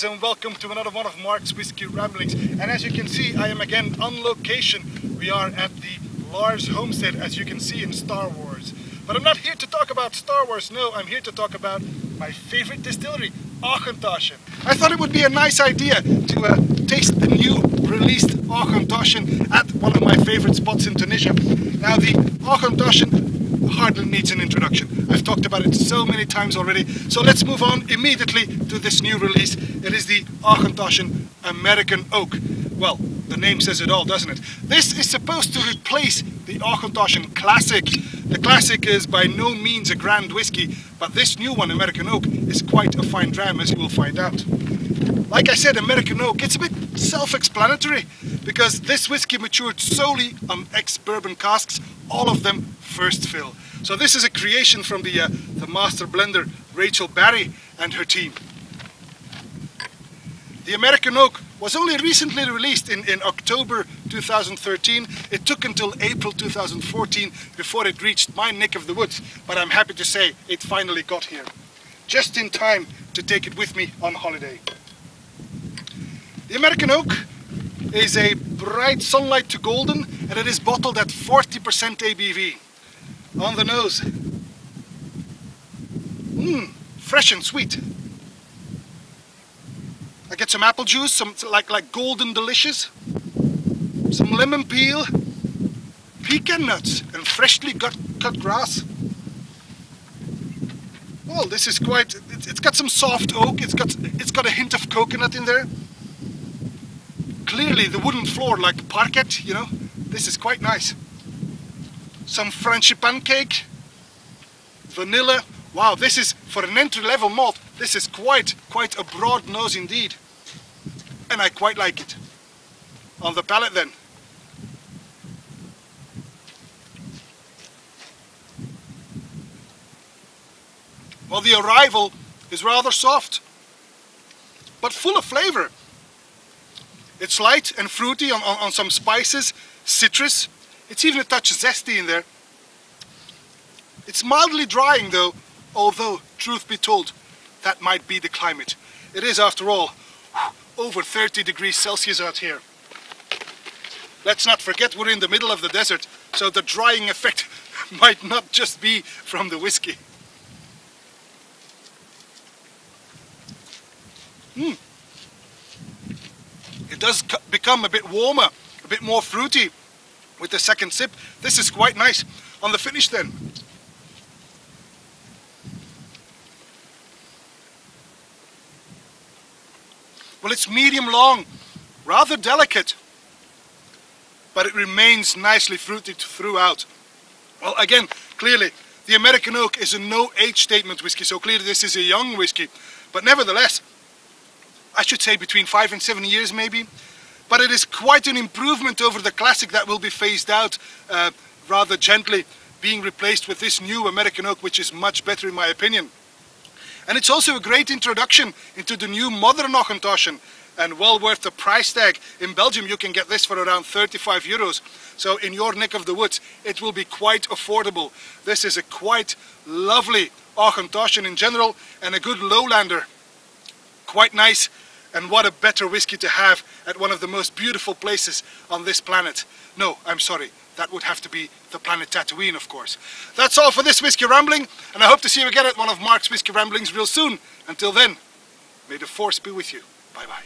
And welcome to another one of Mark's Whiskey Ramblings. And as you can see, I am again on location. We are at the Lars Homestead, as you can see in Star Wars. But I'm not here to talk about Star Wars, no, I'm here to talk about my favorite distillery, Auchentoshan. I thought it would be a nice idea to taste the new released Auchentoshan at one of my favorite spots in Tunisia. Now, the Auchentoshan hardly needs an introduction. I've talked about it so many times already. So let's move on immediately to this new release. It is the Auchentoshan American Oak. Well, the name says it all, doesn't it? This is supposed to replace the Auchentoshan Classic. The Classic is by no means a grand whiskey, but this new one, American Oak, is quite a fine dram, as you will find out. Like I said, American Oak, it's a bit self-explanatory, because this whiskey matured solely on ex-bourbon casks, all of them first fill. So this is a creation from the master blender Rachel Barry and her team. The American Oak was only recently released in October 2013. It took until April 2014 before it reached my neck of the woods, but I'm happy to say it finally got here. Just in time to take it with me on holiday. The American Oak is a bright sunlight to golden, and it is bottled at 40% ABV. On the nose, fresh and sweet. I get some apple juice, some like golden delicious, some lemon peel, pecan nuts, and freshly cut grass. Well, this is quite. It's got some soft oak. It's got a hint of coconut in there. Clearly, the wooden floor like parquet. You know, this is quite nice. Some frangipane cake, vanilla. Wow, this is, for an entry-level malt, this is quite a broad nose indeed. And I quite like it. On the palate then. Well, the arrival is rather soft, but full of flavor. It's light and fruity on some spices, citrus. It's even a touch zesty in there. It's mildly drying though, although, truth be told, that might be the climate. It is, after all, over 30 degrees Celsius out here. Let's not forget we're in the middle of the desert, so the drying effect might not just be from the whiskey. It does become a bit warmer, a bit more fruity with the second sip. This is quite nice. On the finish then. Well, it's medium long, rather delicate, but it remains nicely fruity throughout. Well, again, clearly, the American Oak is a no age statement whiskey, so clearly this is a young whiskey. But nevertheless, I should say between 5 and 7 years maybe. But it is quite an improvement over the Classic that will be phased out rather gently, being replaced with this new American Oak, which is much better in my opinion. And it's also a great introduction into the new modern Auchentoshan, and well worth the price tag. In Belgium you can get this for around 35 euros. So in your neck of the woods it will be quite affordable. This is a quite lovely Auchentoshan in general, and a good lowlander. Quite nice. And what a better whiskey to have at one of the most beautiful places on this planet. No, I'm sorry, that would have to be the planet Tatooine, of course. That's all for this Whiskey Rambling, and I hope to see you again at one of Mark's Whiskey Ramblings real soon. Until then, may the force be with you. Bye-bye.